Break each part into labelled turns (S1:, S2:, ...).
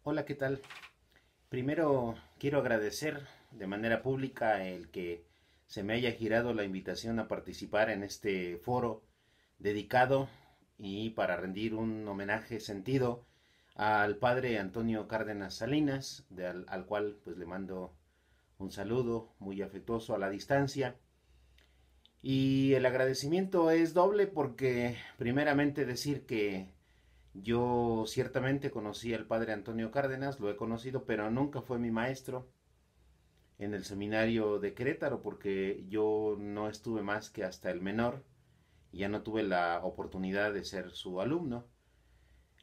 S1: Hola, ¿qué tal? Primero quiero agradecer de manera pública el que se me haya girado la invitación a participar en este foro dedicado y para rendir un homenaje sentido al padre Antonio Cárdenas Salinas, al cual pues le mando un saludo muy afectuoso a la distancia. Y el agradecimiento es doble porque primeramente decir que yo ciertamente conocí al padre Antonio Cárdenas, lo he conocido, pero nunca fue mi maestro en el seminario de Querétaro porque yo no estuve más que hasta el menor y ya no tuve la oportunidad de ser su alumno.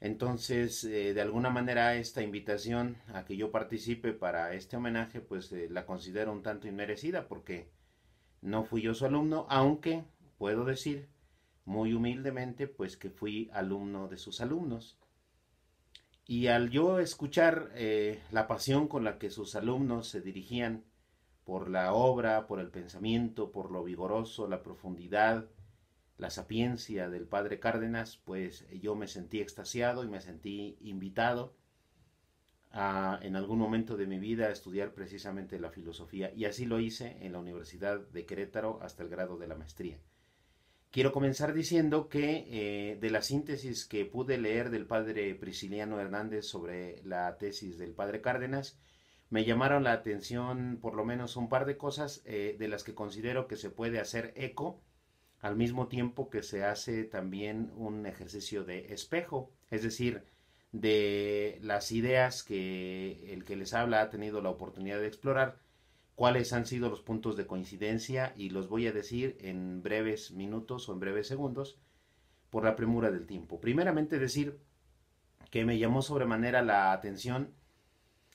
S1: Entonces, de alguna manera esta invitación a que yo participe para este homenaje, pues la considero un tanto inmerecida porque no fui yo su alumno, aunque puedo decir muy humildemente pues que fui alumno de sus alumnos. Y al yo escuchar la pasión con la que sus alumnos se dirigían por la obra, por el pensamiento, por lo vigoroso, la profundidad, la sapiencia del padre Cárdenas, pues yo me sentí extasiado y me sentí invitado a, en algún momento de mi vida, a estudiar precisamente la filosofía. Y así lo hice en la Universidad de Querétaro hasta el grado de la maestría. Quiero comenzar diciendo que de la síntesis que pude leer del padre Prisciliano Hernández sobre la tesis del padre Cárdenas, me llamaron la atención por lo menos un par de cosas de las que considero que se puede hacer eco al mismo tiempo que se hace también un ejercicio de espejo, es decir, de las ideas que el que les habla ha tenido la oportunidad de explorar, cuáles han sido los puntos de coincidencia y los voy a decir en breves minutos o en breves segundos por la premura del tiempo. Primeramente decir que me llamó sobremanera la atención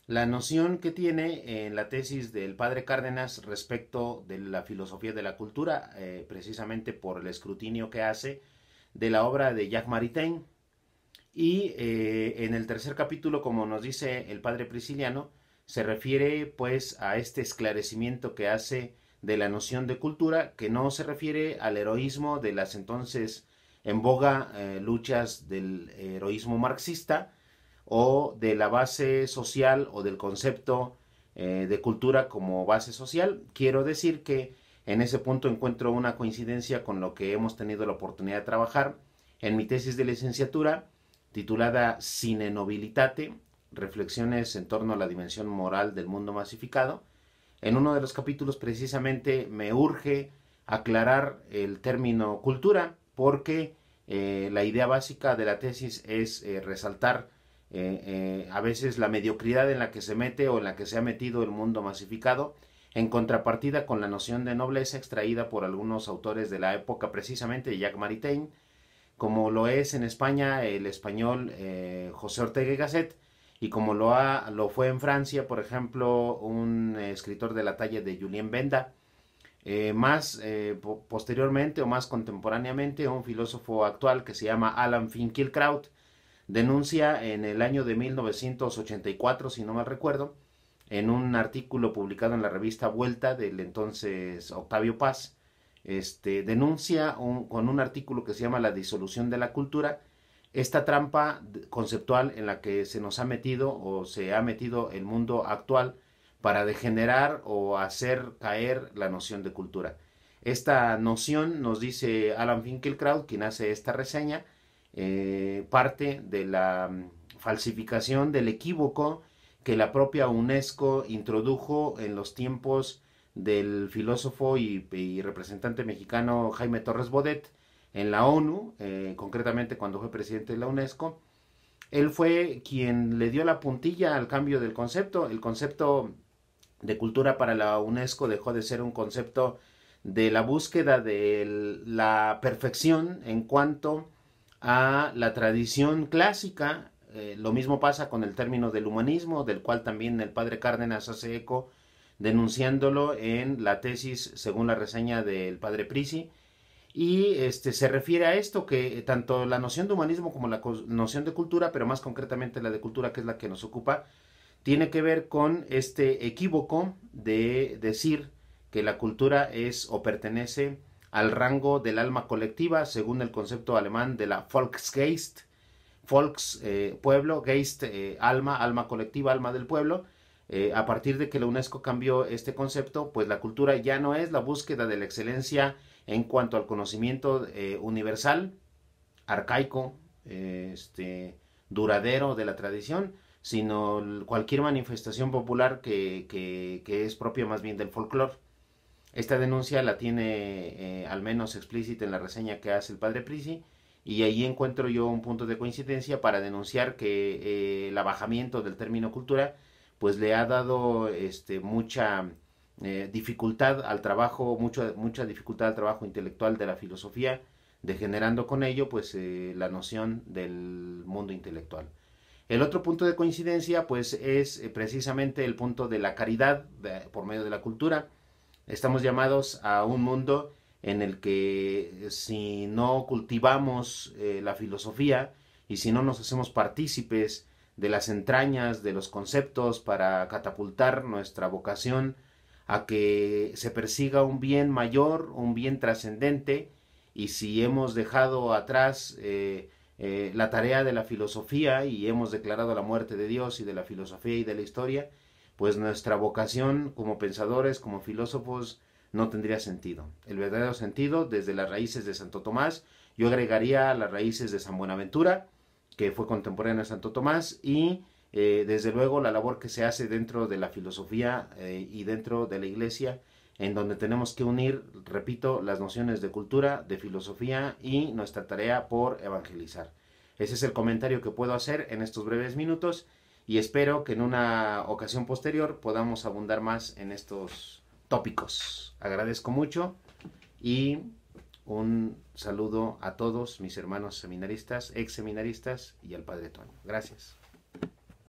S1: la noción que tiene en la tesis del padre Cárdenas respecto de la filosofía de la cultura, precisamente por el escrutinio que hace de la obra de Jacques Maritain. Y en el tercer capítulo, como nos dice el padre Prisciliano, se refiere pues a este esclarecimiento que hace de la noción de cultura, que no se refiere al heroísmo de las entonces en boga luchas del heroísmo marxista o de la base social o del concepto de cultura como base social. Quiero decir que en ese punto encuentro una coincidencia con lo que hemos tenido la oportunidad de trabajar en mi tesis de licenciatura titulada Sine Nobilitate, reflexiones en torno a la dimensión moral del mundo masificado. En uno de los capítulos precisamente me urge aclarar el término cultura porque la idea básica de la tesis es resaltar a veces la mediocridad en la que se mete o en la que se ha metido el mundo masificado, en contrapartida con la noción de nobleza extraída por algunos autores de la época, precisamente de Jacques Maritain, como lo es en España el español José Ortega y Gasset, y como lo fue en Francia, por ejemplo, un escritor de la talla de Julien Benda, más posteriormente o más contemporáneamente un filósofo actual que se llama Alan Finkielkraut, denuncia en el año de 1984, si no mal recuerdo, en un artículo publicado en la revista Vuelta del entonces Octavio Paz, denuncia con un artículo que se llama La disolución de la cultura, esta trampa conceptual en la que se nos ha metido o se ha metido el mundo actual para degenerar o hacer caer la noción de cultura. Esta noción, nos dice Alan Finkielkraut, quien hace esta reseña, parte de la falsificación del equívoco que la propia UNESCO introdujo en los tiempos del filósofo y representante mexicano Jaime Torres Bodet en la ONU, concretamente cuando fue presidente de la UNESCO. Él fue quien le dio la puntilla al cambio del concepto. El concepto de cultura para la UNESCO dejó de ser un concepto de la búsqueda de la perfección en cuanto a la tradición clásica. Lo mismo pasa con el término del humanismo, del cual también el padre Cárdenas hace eco, denunciándolo en la tesis según la reseña del padre Prisi. Y se refiere a esto, que tanto la noción de humanismo como la noción de cultura, pero más concretamente la de cultura, que es la que nos ocupa, tiene que ver con este equívoco de decir que la cultura es o pertenece al rango del alma colectiva, según el concepto alemán de la Volksgeist, Volks, pueblo, Geist, alma, alma colectiva, alma del pueblo. A partir de que la UNESCO cambió este concepto, pues la cultura ya no es la búsqueda de la excelencia en cuanto al conocimiento universal, arcaico, duradero de la tradición, sino cualquier manifestación popular que es propia más bien del folclore. Esta denuncia la tiene al menos explícita en la reseña que hace el padre Prisi, y ahí encuentro yo un punto de coincidencia para denunciar que el abajamiento del término cultura pues le ha dado mucha dificultad al trabajo, mucha dificultad al trabajo intelectual de la filosofía, degenerando con ello pues la noción del mundo intelectual. El otro punto de coincidencia pues es precisamente el punto de la caridad por medio de la cultura. Estamos llamados a un mundo en el que si no cultivamos la filosofía y si no nos hacemos partícipes de las entrañas de los conceptos para catapultar nuestra vocación a que se persiga un bien mayor, un bien trascendente, y si hemos dejado atrás la tarea de la filosofía y hemos declarado la muerte de Dios y de la filosofía y de la historia, pues nuestra vocación como pensadores, como filósofos, no tendría sentido. El verdadero sentido, desde las raíces de Santo Tomás, yo agregaría las raíces de San Buenaventura, que fue contemporáneo de Santo Tomás, y desde luego la labor que se hace dentro de la filosofía y dentro de la iglesia, en donde tenemos que unir, repito, las nociones de cultura, de filosofía y nuestra tarea por evangelizar. Ese es el comentario que puedo hacer en estos breves minutos, y espero que en una ocasión posterior podamos abundar más en estos tópicos. Agradezco mucho y un saludo a todos mis hermanos seminaristas, ex seminaristas, y al Padre Toño. Gracias.